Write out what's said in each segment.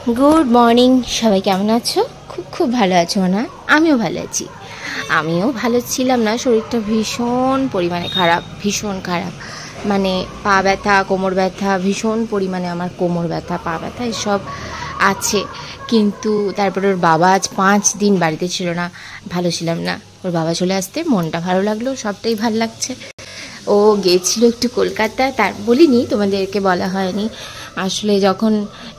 Good morning सबाई केमन आछो? खूब खूब भालो आछो ना? आमिओ भालो आछि। आमिओ भालो छिलाम ना, शरीरटा भीषण परिमाणे खाराप, भीषण खाराप। माने पा व्यथा, कोमर व्यथा, भीषण परिमाणे आमार कोमर व्यथा, पा व्यथा एसब आछे। किन्तु तारपर ओर बाबा आज 5 दिन बाड़ीते छिलो ना, भालो छिलाम ना। ओर बाबा चले आसते मनटा भालो लागलो, सबटाई भालो लागछे। ও গিয়েছিল একটু কলকাতায়, তার বলিনি, তোমাদেরকে বলা হয়নি আসলে। যখন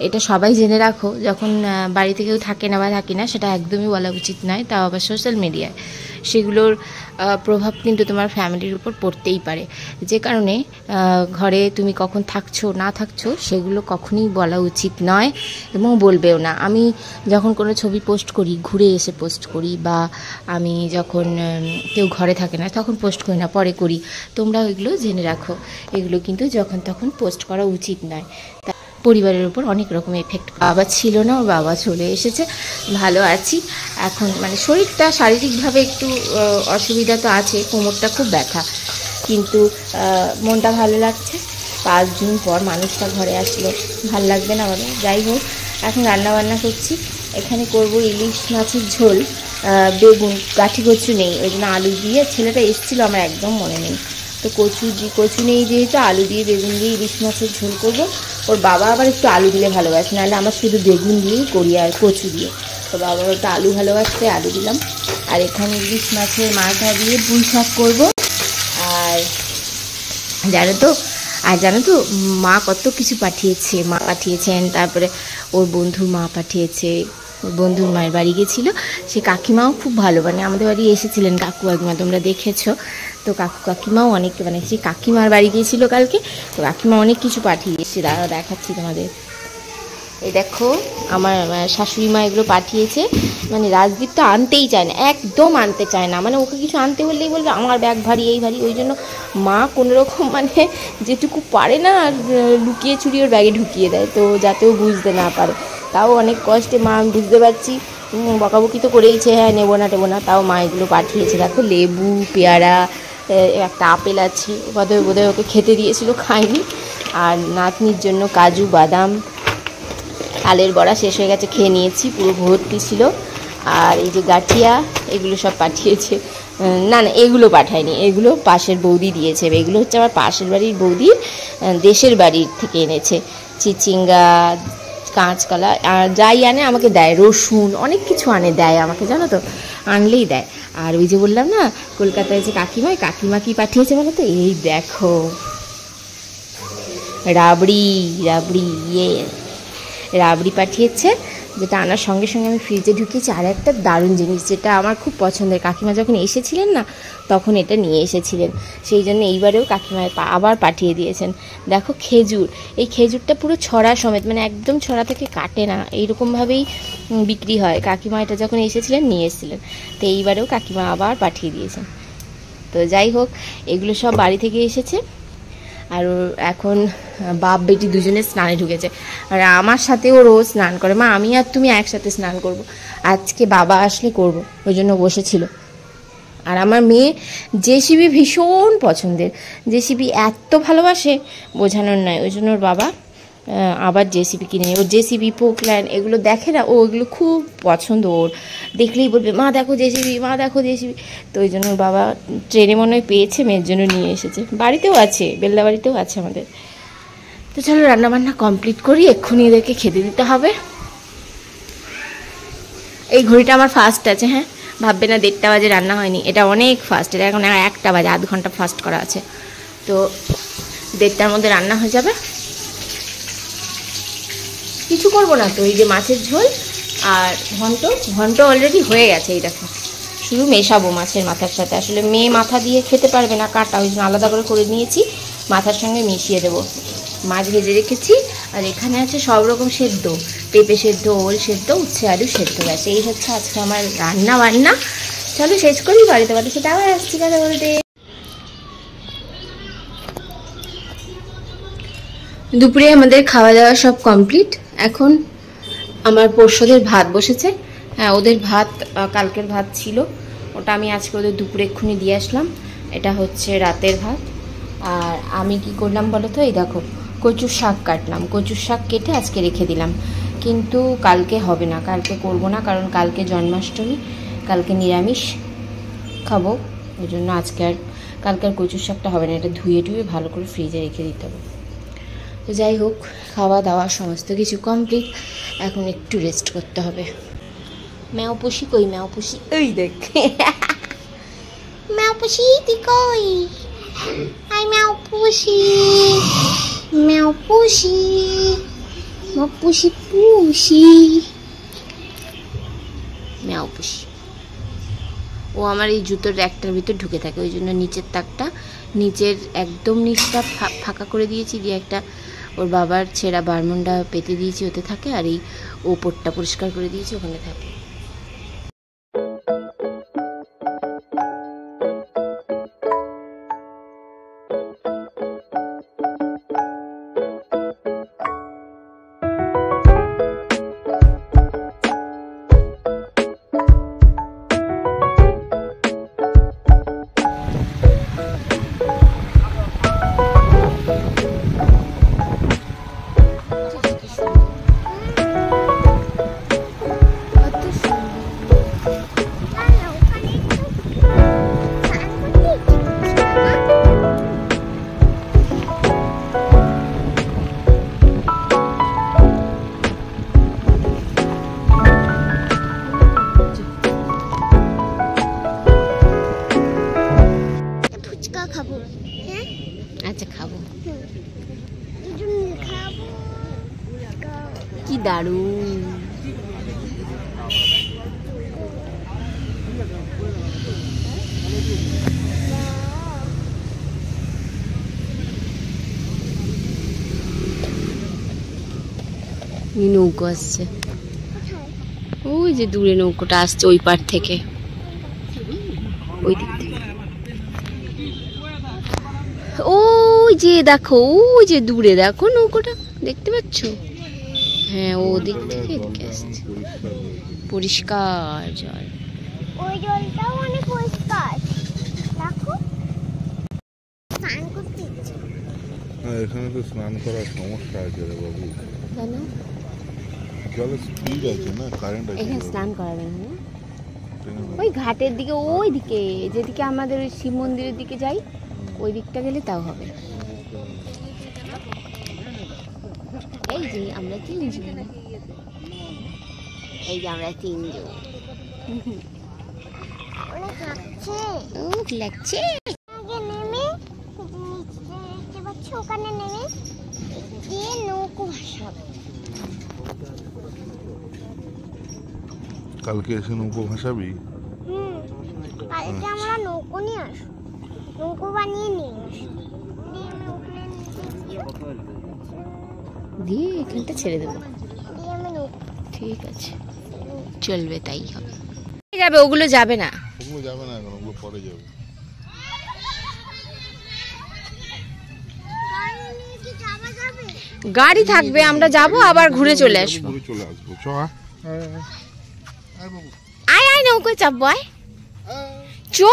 এটা সবাই জেনে রাখো, যখন বাড়িতে কেউ থাকে না বা থাকি না, সেটা একদমই বলা উচিত নয়, তাও আবার সোশ্যাল মিডিয়ায়। সেগুলোর প্রভাব কিন্তু তোমার ফ্যামিলির উপর পড়তেই পারে। যে কারণে ঘরে তুমি কখন থাকছো না থাকছো সেগুলো কখনোই বলা উচিত নয় এবং বলবেও না। আমি যখন কোনো ছবি পোস্ট করি, ঘুরে এসে পোস্ট করি, বা আমি যখন কেউ ঘরে থাকে না তখন পোস্ট করি না, পরে করি। তোমরা ওইগুলো জেনে রাখো, এগুলো কিন্তু যখন তখন পোস্ট করা উচিত নয়। পরিবারের উপর অনেক রকম এফেক্ট। বাবা ছিল না, ওর বাবা চলে এসেছে, ভালো আছি এখন। মানে শরীরটা শারীরিকভাবে একটু অসুবিধা তো আছে, কোমরটা খুব ব্যথা, কিন্তু মনটা ভালো লাগছে। 5 দিন পর মানুষটা ঘরে আসলো, ভাল লাগবে না বলো? যাই হোক, এখন রান্নাবান্না করছি। এখানে করব ইলিশ মাছের ঝোল, বেগুন, গাঠি কচু নেই, ওই জন্য আলু দিয়ে, ছেলেটা এসেছিলো আমার একদম মনে নেই, তো কচু নেই যেহেতু আলু দিয়ে বেগুন দিয়ে ইলিশ মাছের ঝোল করবো। ওর বাবা আবার একটু আলু দিলে ভালোবাসে, নাহলে আমার শুধু বেগুন দিয়েই করি আর কচু দিয়ে। তো বাবা একটু আলু ভালোবাসতে, আলু দিলাম। আর এখানে ইলিশ মাছের মাথা দিয়ে পুঁই শাক করবো। আর জানো তো মা কত কিছু পাঠিয়েছে, মা পাঠিয়েছেন, তারপরে ওর বন্ধুর মা পাঠিয়েছে, ওর বন্ধুর মায়ের বাড়ি গেছিলো, সে কাকিমাও খুব ভালো বানায়। আমাদের বাড়ি এসেছিলেন কাকু কাকিমা, তোমরা দেখেছো তো। কাকু কাকিমাও অনেক, মানে সেই কাকিমার বাড়ি গিয়েছিলো কালকে, তো কাকিমা অনেক কিছু পাঠিয়েছে, দাঁড়াও দেখাচ্ছি তোমাদের। এই দেখো আমার শাশুড়ি মা এগুলো পাঠিয়েছে। মানে রাজদীপ তো আনতেই চায় না, একদম আনতে চায় না, মানে ওকে কিছু আনতে বললেই বলবে আমার ব্যাগ ভারী, এই ভারী। ওই জন্য মা কোনোরকম মানে যেটুকু পারে না লুকিয়ে চুরিয়ে ওর ব্যাগে ঢুকিয়ে দেয়, তো যাতে ও বুঝতে না পারে। তাও অনেক কষ্টে, মা আমি বুঝতে পারছি, বকাবকি তো করেইছে, হ্যাঁ নেবো না, তাও মা এগুলো পাঠিয়েছে। দেখো লেবু, পেয়ারা, একটা আপেল আছে, বোধহয় ওকে খেতে দিয়েছিল, খায়নি। আর নাতনির জন্য কাজু, বাদাম, তালের বড়া শেষ হয়ে গেছে, খেয়ে নিয়েছি, পুরো ভর্তি ছিল। আর এই যে গাঠিয়া, এগুলো সব পাঠিয়েছে। না এগুলো পাঠায়নি, এগুলো পাশের বৌদি দিয়েছে। এগুলো হচ্ছে আমার পাশের বাড়ির বৌদির দেশের বাড়ির থেকে এনেছে। চিচিঙ্গা, কাঁচকলা, আর যাই আনে আমাকে দেয়, রসুন, অনেক কিছু দেয় আমাকে, জানো তো, আনলেই দেয়। আর ওই যে বললাম না কলকাতায় যে কাকিমা কি পাঠিয়েছে বলো তো? এই দেখো রাবড়ি পাঠিয়েছে, যেটা আনার সঙ্গে সঙ্গে আমি ফ্রিজে ঢুকিয়েছি। আর একটা দারুণ জিনিস যেটা আমার খুব পছন্দের, কাকিমা যখন এসেছিলেন না তখন এটা নিয়ে এসেছিলেন, সেই জন্য এইবারেও কাকিমা আবার পাঠিয়ে দিয়েছেন। দেখো খেজুর, এই খেজুরটা পুরো ছড়া সমেত, মানে একদম ছড়া থেকে কাটে না, এইরকমভাবেই বিক্রি হয়। কাকিমা এটা যখন এসেছিলেন নিয়ে এসেছিলেন, তো এইবারেও কাকিমা আবার পাঠিয়ে দিয়েছেন। তো যাই হোক, এগুলো সব বাড়ি থেকে এসেছে। আর এখন বাপ বেটি দুজনে স্নানে ঢুকেছে, আর আমার সাথেও রোজ স্নান করে। মা আমি আর তুমি একসাথে স্নান করব, আজকে বাবা আসলে করব, ওই জন্য বসেছিল। আর আমার মেয়ে জেসিবি ভীষণ পছন্দের, জেসিবি এত ভালোবাসে বোঝানোর নয়, ওই জন্য ওর বাবা আবার জেসিবি কিনে নিয়ে, ওর জেসিবি, পোকল্যান্ড এগুলো দেখে না, ও ওগুলো খুব পছন্দ ওর, দেখলেই বলবে মা দেখো জেসিবি, মা দেখো জেসিবি। তো ওই জন্য ওর বাবা ট্রেনে মনে হয় পেয়েছে, মেয়ের জন্য নিয়ে এসেছে। বাড়িতেও আছে, বেল্লা বাড়িতেও আছে আমাদের। তো চলো রান্নাবান্না কমপ্লিট করি, এক্ষুনি এদেরকে খেতে দিতে হবে। এই ঘড়িটা আমার ফাস্ট আছে, হ্যাঁ ভাববে না 1:30 বাজে রান্না হয়নি, এটা অনেক ফাস্ট, এটা এখন 1টা বাজে, আধ ঘন্টা ফাস্ট করা আছে, তো 1:30টার মধ্যে রান্না হয়ে যাবে। কিছু করবো না তো, এই যে মাছের ঝোল আর ঘন্ট অলরেডি হয়ে গেছে, এই দেখো, শুধু মেশাবো মাছের মাথার সাথে। আসলে মেয়ে মাথা দিয়ে খেতে পারবে না, কাটা, ওই জন্য আলাদা করে নিয়েছি, মাথার সঙ্গে মিশিয়ে দেবো। মাছ ভেজে রেখেছি, আর এখানে আছে সব রকম সেদ্ধ, পেঁপে সেদ্ধ, ওল সেদ্ধ, উচ্ছে আলু সেদ্ধ, গেছে। এই হচ্ছে আজকে আমার রান্না। চলো শেষ করি, বাড়িতে সেটা আবার আসছি কথা বলতে। দুপুরে আমাদের খাওয়া দাওয়া সব কমপ্লিট। এখন আমার পরশুদের ভাত বসেছে, হ্যাঁ ওদের ভাত কালকের ভাত ছিল, ওটা আমি আজকে ওদের দুপুরে এক্ষুনি দিয়ে আসলাম। এটা হচ্ছে রাতের ভাত। আর আমি কি করলাম বলো তো, এই দেখো কচুর শাক কাটলাম, কচুর শাক কেটে আজকে রেখে দিলাম। কিন্তু কালকে হবে না, কালকে করব না, কারণ কালকে জন্মাষ্টমী, কালকে নিরামিষ খাবো। ওই জন্য আজকে আর কালকে আর কচুর শাকটা হবে না, এটা ধুয়ে টুয়ে ভালো করে ফ্রিজে রেখে দিতে হবে। তো যাই হোক, খাওয়া দাওয়া সমস্ত কিছু কমপ্লিট, এখন একটু রেস্ট করতে হবে। ম্যাও পুষি কই, ম্যাও পুষি এই দেখ, ম্যাও পুষি তুই কই, আই ম্যাও পুষি, ম্যাও পুষি, ম্যাও পুষি পুষি, ম্যাও পুষি। ও আমার এই জুতোর র্যাকটার ভিতর ঢুকে থাকে, ওই জন্য নিচের তাকটা, নিচের একদম নিচটা ফাঁকা করে দিয়েছি, দিয়ে একটা ওর বাবার ছেঁড়া বারমুন্ডা পেতে দিয়েছি, ওতে থাকে, আর এই ওপরটা পরিষ্কার করে দিয়েছি, ওখানে থাকে। আচ্ছা খাবো, কি দারুণ। নৌকো আসছে, ওই যে দূরে নৌকোটা আসছে ওই পার থেকে, ওই দিক থেকে। ওই যে দেখো, ওই যে দূরে দেখো নৌকোটা, দেখতে পাচ্ছ? হ্যাঁ, ও দিক থেকে এদিকে আসছে, পরিষ্কার জল, ওই জলটাও অনেক পরিষ্কার। দেখো, স্নান করতে ইচ্ছে। এখানে তো স্নান করার সমস্যা আছে রে বাবু, কেন? জলের স্পিড আছে না, কারেন্ট আছে। এখানে স্নান করাবেন না, ওই ঘাটের দিকে, ওই দিকে যেদিকে আমাদের ওই শিব মন্দিরের দিকে যাই, ওই দিকটা গেলে তাও হবে। এই যে আমরা তিনজন, এই যে আমরা তিনজন, অনেক লাগছে, লাগছে। আগে নেমে দেখতে পাচ্ছি, ওখানে নেমে দিয়ে নৌকো ভাসাবো। কালকে এসে নৌকো ভাসাবি? কালকে আমরা নৌকো নিয়ে আসবো, নৌকো বানিয়ে নিয়ে আসবো, দিয়ে আমি ওখানে দিয়ে এখানটা ছেড়ে দেবো। দিয়ে আমি নৌকো, ঠিক আছে, চলবে, তাই হবে। যাবে ওগুলো, যাবে না, ওগুলো যাবে না, এখন ওগুলো পরে যাবে। গাড়ি থাকবে, আমরা যাব, আবার ঘুরে চলে আসবো। ঘুরে চলে আসবো, চ আয় আয়, নৌকোয় চাপবো, আয় চো।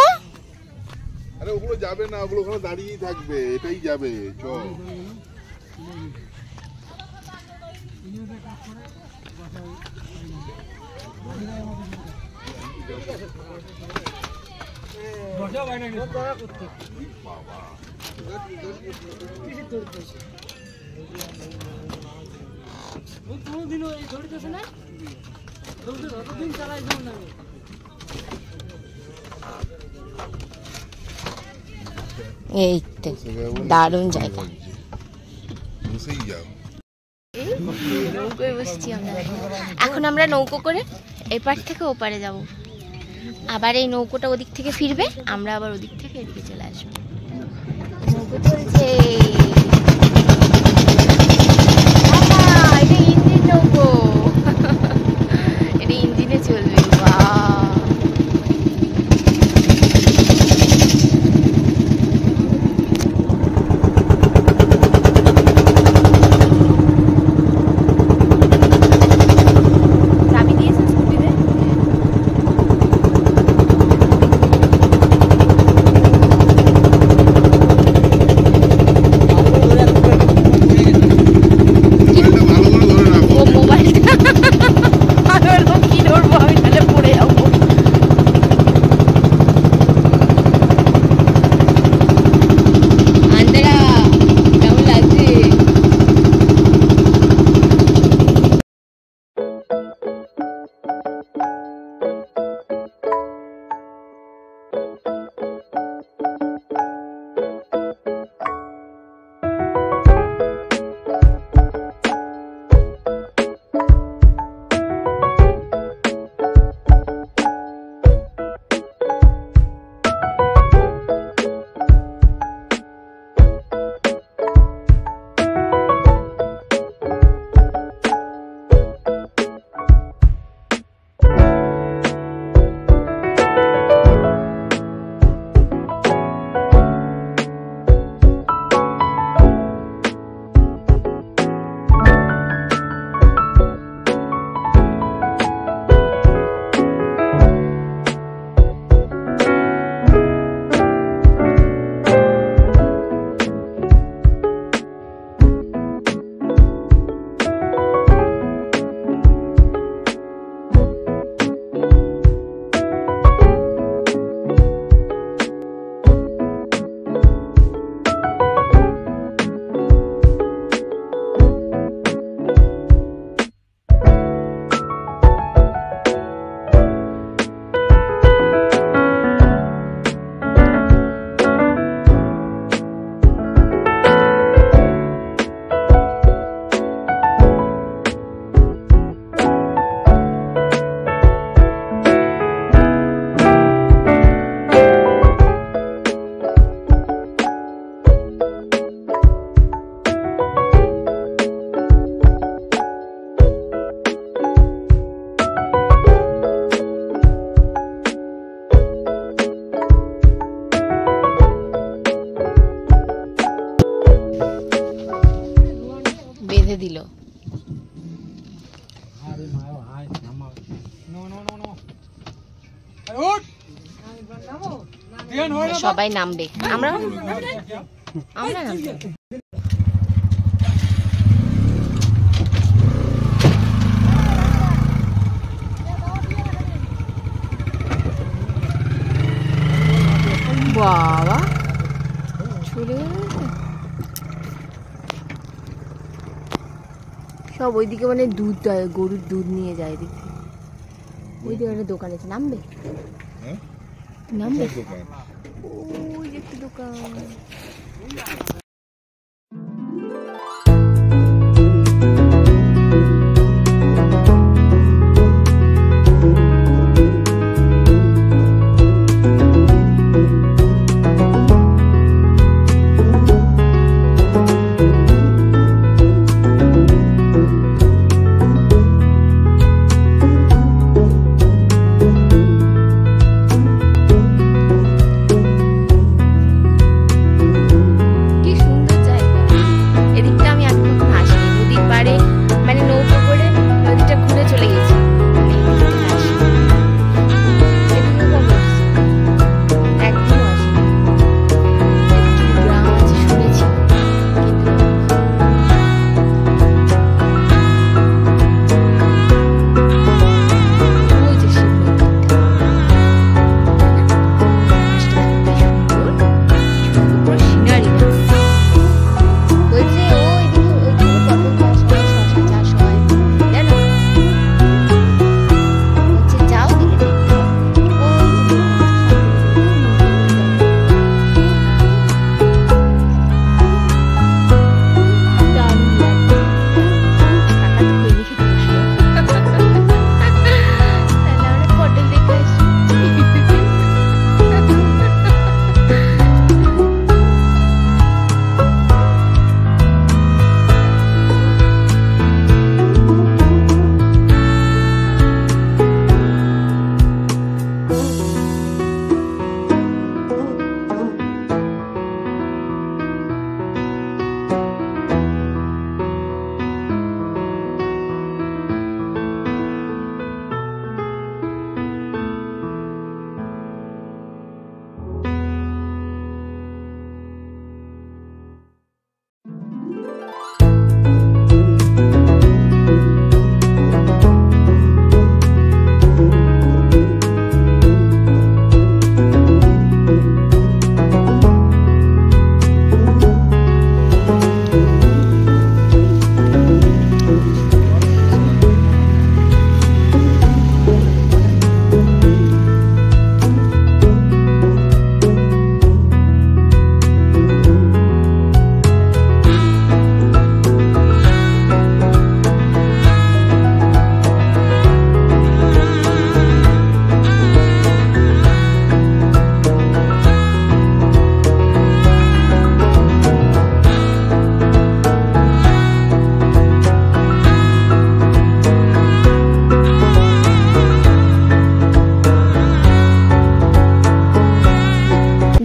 আরে ওগুলো যাবে না, ওগুলো ওখানে দাঁড়িয়েই থাকবে, এটাই যাবে, চ। এই তো দারুণ জায়গা, বসেই যাও। নৌকোয় বসছি আমরা। এখন আমরা নৌকো করে এপার থেকে ওপারে যাব, আবার এই নৌকোটা ওদিক থেকে ফিরবে, আমরা আবার ওদিক থেকে এদিকে চলে আসবো। নৌকো চলছে, এটা ইঞ্জিন নৌকো, এটা ইঞ্জিনে চলবে। বেঁধে দিল। সবাই নামবে, আমরা নামবো। বাবা চলে গেল সব ওইদিকে, মানে দুধ দেয়, গরুর দুধ নিয়ে যায় দেখি। ওইদিকে একটা দোকান আছে, নামবে নামবে, ওই যে একটা দোকান।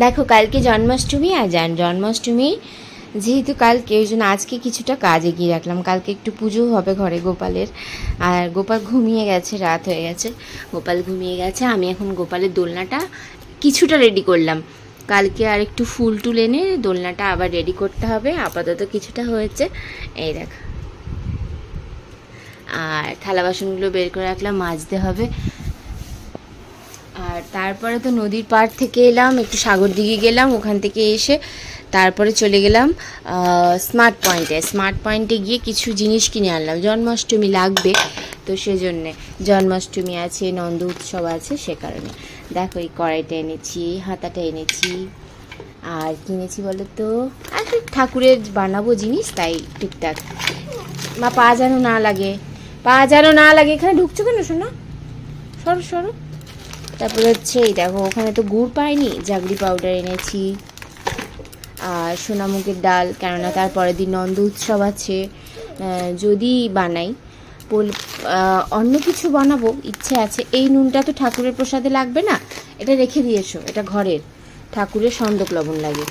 দেখো কালকে জন্মাষ্টমী, আর জন্মাষ্টমী যেহেতু কালকে, ওই জন্য আজকে কিছুটা কাজ এগিয়ে রাখলাম। কালকে একটু পুজো হবে ঘরে গোপালের, আর গোপাল ঘুমিয়ে গেছে, রাত হয়ে গেছে, গোপাল ঘুমিয়ে গেছে। আমি এখন গোপালের দোলনাটা কিছুটা রেডি করলাম, কালকে আর একটু ফুল টুল এনে দোলনাটা আবার রেডি করতে হবে। আপাতত কিছুটা হয়েছে, এই দেখ। আর থালা বাসনগুলো বের করে রাখলাম, মাজতে হবে। আর তারপরে তো নদীর পাড় থেকে এলাম, একটু সাগর দিকে গেলাম, ওখান থেকে এসে তারপরে চলে গেলাম স্মার্ট পয়েন্টে গিয়ে কিছু জিনিস কিনে আনলাম। জন্মাষ্টমী লাগবে তো সেজন্যে, জন্মাষ্টমী আছে, নন্দ উৎসব আছে, সে কারণে। দেখো এই কড়াইটা এনেছি, হাতাটা এনেছি, আর কিনেছি বলো তো আর ঠাকুরের বানাবো জিনিস, তাই টুকটাক। মা পা যেন না লাগে, এখানে ঢুকছো কেন শোনো, সরো। তারপরে হচ্ছে এই দেখো, ওখানে তো গুড় পাইনি, জাগরি পাউডার এনেছি, আর সোনামুগের ডাল, কেননা তারপরের দিন নন্দ উৎসব আছে। যদি বানাই অন্য কিছু বানাবো ইচ্ছে আছে। এই নুনটা তো ঠাকুরের প্রসাদে লাগবে না, এটা রেখে দিয়েছো, এটা ঘরের, ঠাকুরের সন্দক লবণ লাগে।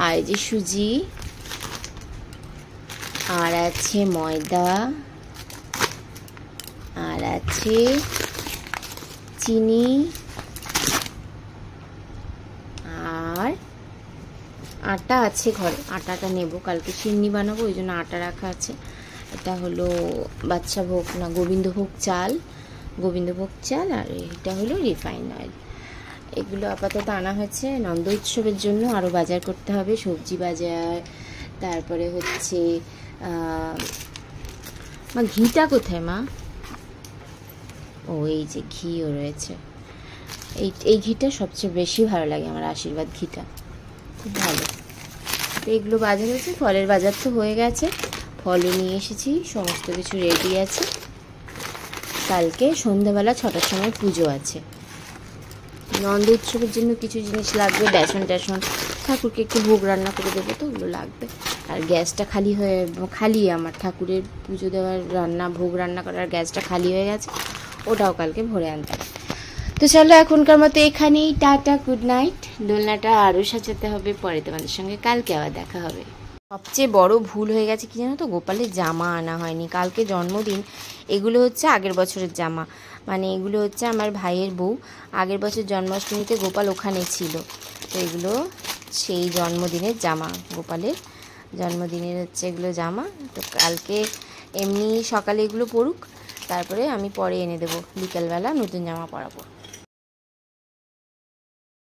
আর এই যে সুজি, আর আছে ময়দা, আর আছে চিনি, আর আটা আছে ঘরে, আটাটা নেব, কালকে চিনি বানাবো ওই জন্য আটা রাখা আছে। এটা হলো বাচ্চা ভোগ না গোবিন্দভোগ চাল, গোবিন্দভোগ চাল, আর এটা হলো রিফাইন অয়েল। এগুলো আপাতত আনা হয়েছে নন্দ উৎসবের জন্য। আরও বাজার করতে হবে, সবজি বাজার, তারপরে হচ্ছে মা ঘিটা কোথায় মা? ও এই যে ঘিও রয়েছে, এই ঘিটা সবচেয়ে বেশি ভালো লাগে আমার, আশীর্বাদ ঘিটা খুব ভালো। তো এগুলো বাজার হয়েছে, ফলের বাজার তো হয়ে গেছে, ফলও নিয়ে এসেছি, সমস্ত কিছু রেডি আছে। কালকে সন্ধ্যাবেলা 6টার সময় পুজো আছে। নন্দ উৎসবের জন্য কিছু জিনিস লাগবে, বেসন টেসন, ঠাকুরকে একটু ভোগ রান্না করে দেবো, তো ওগুলো লাগবে। আর গ্যাসটা খালি আমার ঠাকুরের পুজো দেওয়ার রান্না ভোগ রান্না করার গ্যাসটা খালি হয়ে গেছে, ওটাও কালকে ভরে আনতে হবে। তো চলো এখনকার মতো এখানেই, টাটা, গুড নাইট। দোলনাটা আরও সাজাতে হবে, পরে তোমাদের সঙ্গে কালকে আবার দেখা হবে। সবচেয়ে বড় ভুল হয়ে গেছে কি জানো তো, গোপালের জামা আনা হয়নি। কালকে জন্মদিন, এগুলো হচ্ছে আগের বছরের জামা, মানে এগুলো হচ্ছে আমার ভাইয়ের বউ, আগের বছর জন্মাষ্টমীতে গোপাল ওখানে ছিল, তো এগুলো সেই জন্মদিনের জামা, গোপালের জন্মদিনের হচ্ছে এগুলো জামা। তো কালকে এমনি সকালে এগুলো পরুক, তারপরে আমি পরে এনে দেবো, বিকেলবেলা নতুন জামা পরাবো।